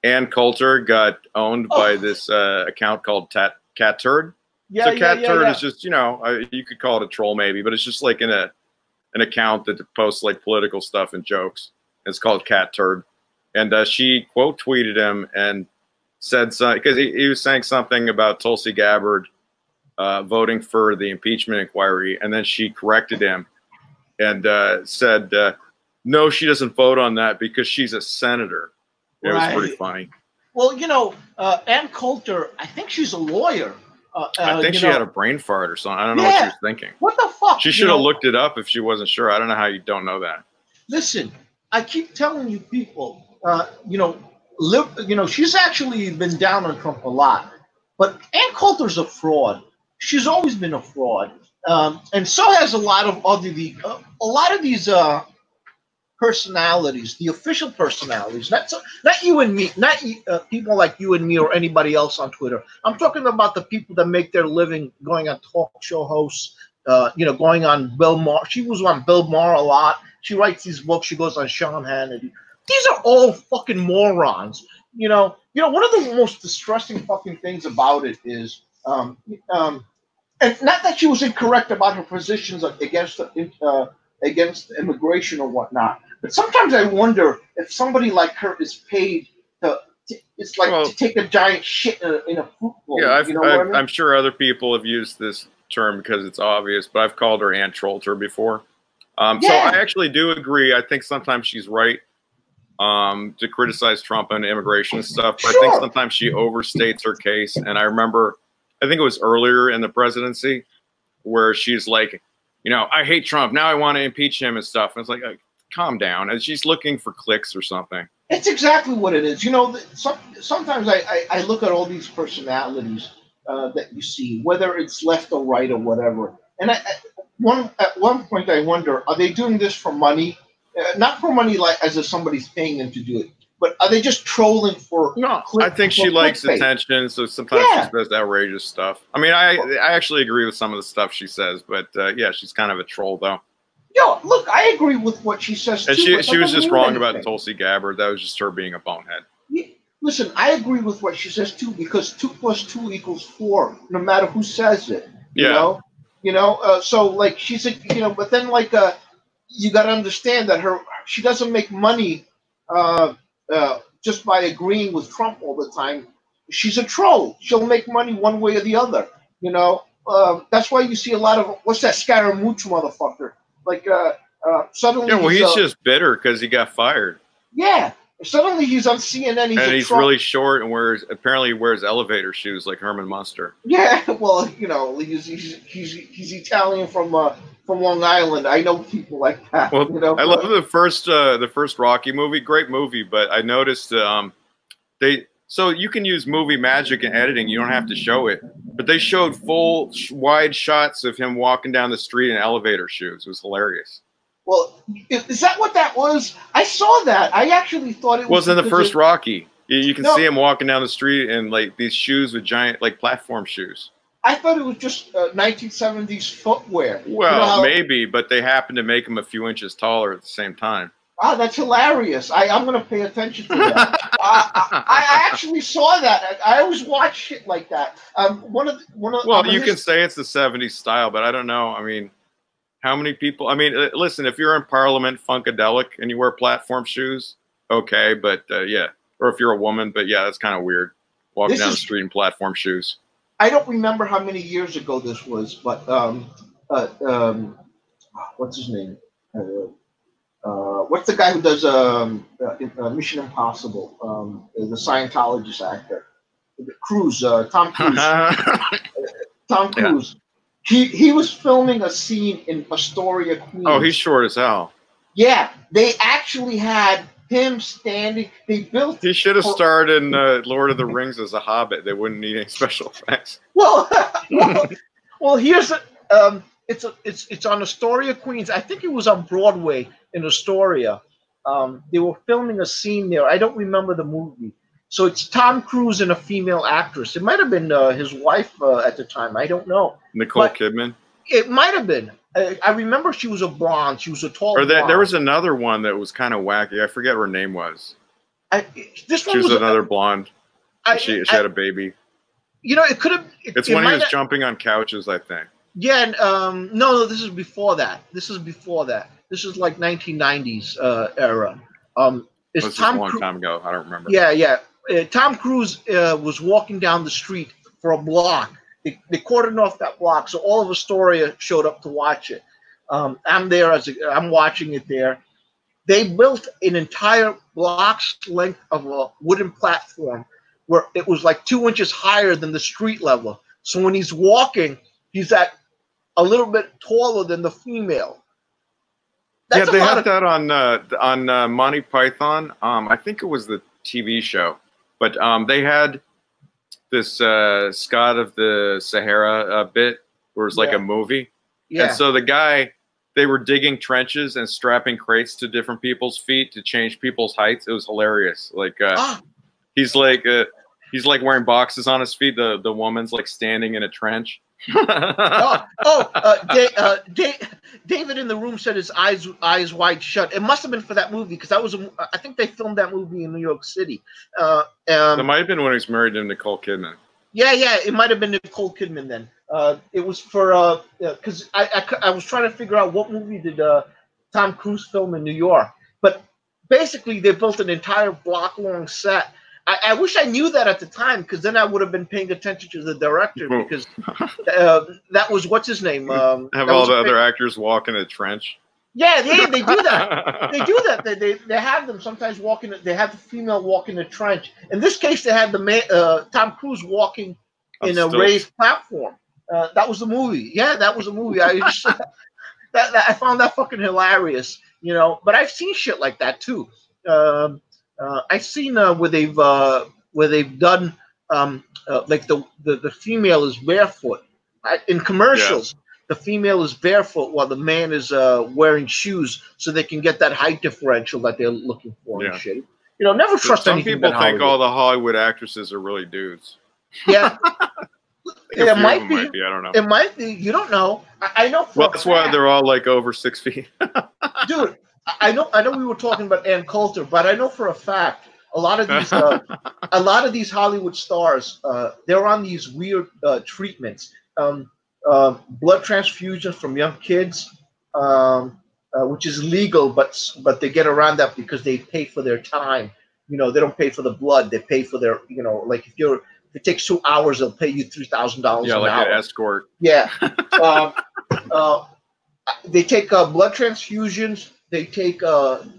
Ann Coulter got owned by this account called Catturd. Yeah, so Catturd is just, you know, you could call it a troll maybe, but it's just like an account that posts like political stuff and jokes. It's called Catturd. And she quote tweeted him and said something, because he was saying something about Tulsi Gabbard voting for the impeachment inquiry. And then she corrected him and said, no, she doesn't vote on that because she's a senator. It was pretty funny. Well, you know, Ann Coulter, I think she's a lawyer. I think she had a brain fart or something. I don't know what she was thinking. What the fuck? She should have looked it up if she wasn't sure. I don't know how you don't know that. Listen, I keep telling you people, you know, she's actually been down on Trump a lot. But Ann Coulter's a fraud. She's always been a fraud. And so has a lot of these personalities, the official personalities, not you and me, not people like you and me or anybody else on Twitter. I'm talking about the people that make their living going on talk show hosts, you know, going on Bill Maher. She was on Bill Maher a lot. She writes these books. She goes on Sean Hannity. These are all fucking morons. You know, one of the most distressing fucking things about it is, and not that she was incorrect about her positions against immigration or whatnot, but sometimes I wonder if somebody like her is paid to take a giant shit in a fruit bowl. Yeah, you know what I mean? I'm sure other people have used this term because it's obvious, but I've called her Aunt Trollter before. So I actually do agree. I think sometimes she's right to criticize Trump and immigration and stuff, but I think sometimes she overstates her case. And I remember, I think it was earlier in the presidency where she's like, you know, I hate Trump. Now I want to impeach him and stuff. And it's like, calm down. And she's looking for clicks or something. It's exactly what it is. You know, sometimes I look at all these personalities that you see, whether it's left or right or whatever. And at one point I wonder, are they doing this for money? Not for money like as if somebody's paying them to do it. But are they just trolling for? No, I think she likes attention, so sometimes she says outrageous stuff. I mean, I actually agree with some of the stuff she says, but yeah, she's kind of a troll, though. Yo, look, I agree with what she says and too. She was just wrong about Tulsi Gabbard. That was just her being a bonehead. Yeah, listen, I agree with what she says too, because 2 + 2 = 4, no matter who says it. You know, so like she said, you know, but then like you got to understand that she doesn't make money. Just by agreeing with Trump all the time. She's a troll. She'll make money one way or the other. You know, that's why you see a lot of, what's that Scaramouche motherfucker? Like, suddenly. Yeah, well, he's just bitter because he got fired. Yeah. Suddenly he's on CNN. He's really short and apparently wears elevator shoes like Herman Munster. Yeah, well, you know, he's Italian from Long Island. I know people like that. Well, you know, I love the first Rocky movie. Great movie, but I noticed so you can use movie magic and editing. You don't have to show it, but they showed full wide shots of him walking down the street in elevator shoes. It was hilarious. Well, is that what that was? I saw that. I actually thought it was in the first Rocky. You can see him walking down the street in like these shoes with giant like platform shoes. I thought it was just 1970s footwear. Well, maybe, but they happened to make him a few inches taller at the same time. Ah, that's hilarious. I'm going to pay attention to that. I actually saw that. I always watch shit like that. Well, you can say it's the 70s style, but I don't know. I mean, how many people? I mean, listen, if you're in Parliament, Funkadelic, and you wear platform shoes, okay, but yeah. Or if you're a woman, but yeah, that's kind of weird. Walking down the street in platform shoes. I don't remember how many years ago this was, but what's his name? What's the guy who does Mission Impossible? The Scientologist actor, Tom Cruise. Tom Cruise. Yeah. He was filming a scene in Astoria, Queens. Oh, he's short as hell. Yeah, they actually had him standing. They built. He should have starred in Lord of the Rings as a hobbit. They wouldn't need any special effects. Well, here's it's on Astoria, Queens. I think it was on Broadway in Astoria. They were filming a scene there. I don't remember the movie. So it's Tom Cruise and a female actress. It might have been his wife at the time. I don't know. Nicole Kidman. It might have been. I remember she was a blonde. She was a tall blonde. There was another one that was kind of wacky. I forget what her name was. This one She was was another blonde. She had a baby. You know, it could have. It's when he was jumping on couches, I think. Yeah, and no, this is before that. This is like 1990s era. This is a long time ago. I don't remember. Yeah. Tom Cruise was walking down the street for a block. They cordoned off that block, so all of Astoria showed up to watch it. I'm there I'm watching it there. They built an entire block's length of a wooden platform where it was like 2 inches higher than the street level. So when he's walking, he's at a little bit taller than the female. That's they had that on Monty Python. I think it was the TV show, but they had this Scott of the Sahara bit where it was like a movie. Yeah. And so the guy, they were digging trenches and strapping crates to different people's feet to change people's heights. It was hilarious. Like he's like wearing boxes on his feet. The woman's like standing in a trench. David in the room said his eyes wide shut. It must have been for that movie because I think they filmed that movie in New York City. That might have been when he was married to Nicole Kidman. Yeah, it might have been Nicole Kidman then. It was for because I was trying to figure out what movie did Tom Cruise film in New York, but basically they built an entire block long set. I wish I knew that at the time because then I would have been paying attention to the director because that was what's his name. Have all the other actors walk in a trench. Yeah, they do that. They do that. They have them sometimes walking. They have the female walk in a trench. In this case, they had the Tom Cruise walking in a raised platform. That was the movie. Yeah, that was the movie. I found that fucking hilarious. You know, but I've seen shit like that too. I've seen where they've done like the female is barefoot in commercials. Yeah. The female is barefoot while the man is wearing shoes, so they can get that height differential that they're looking for and shit. You know, never trust anything. Some people think all the Hollywood actresses are really dudes. Yeah. It might be. I don't know. It might be. You don't know. I know. Well, that's why they're all like over 6 feet. Dude, I know we were talking about Ann Coulter, but I know for a fact a lot of these Hollywood stars, they're on these weird treatments, blood transfusion from young kids, which is legal, but they get around that because they pay for their time. You know, they don't pay for the blood; they pay for their, you know, like if it takes 2 hours, they'll pay you $3,000. Yeah, like an escort. Yeah. They take blood transfusions. They take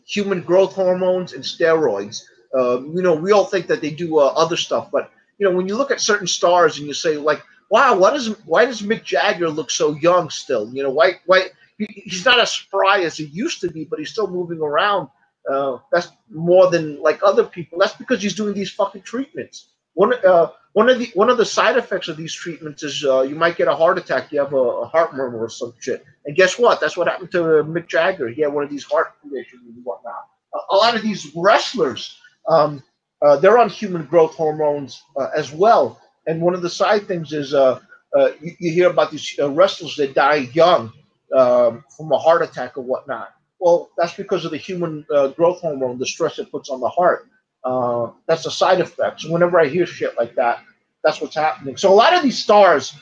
human growth hormones and steroids. You know, we all think that they do other stuff, but you know, when you look at certain stars and you say, like, wow, why does Mick Jagger look so young still? You know, why he's not as spry as he used to be, but he's still moving around. That's more than like other people. That's because he's doing these fucking treatments. One of the side effects of these treatments is you might get a heart attack. You have a heart murmur or some shit. And guess what? That's what happened to Mick Jagger. He had one of these heart conditions and whatnot. A lot of these wrestlers, they're on human growth hormones as well. And one of the side things is you hear about these wrestlers that die young from a heart attack or whatnot. Well, that's because of the human growth hormone, the stress it puts on the heart. That's a side effect. So whenever I hear shit like that, that's what's happening. So a lot of these stars,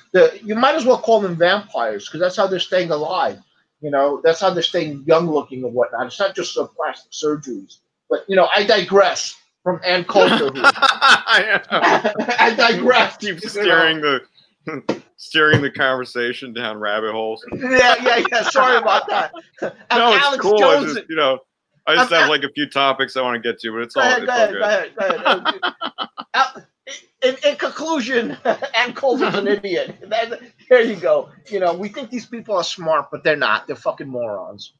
you might as well call them vampires because that's how they're staying alive. You know, that's how they're staying young looking and whatnot. It's not just plastic surgeries. But, you know, I digress from Ann Coulter. I digress. Keep steering the conversation down rabbit holes. Yeah. Sorry about that. No, it's Alex cool. Jones. You know, I just have like a few topics I want to get to, but it's all good. Go ahead. In conclusion, Ann Coulter's an idiot. There you go. You know, we think these people are smart, but they're not. They're fucking morons.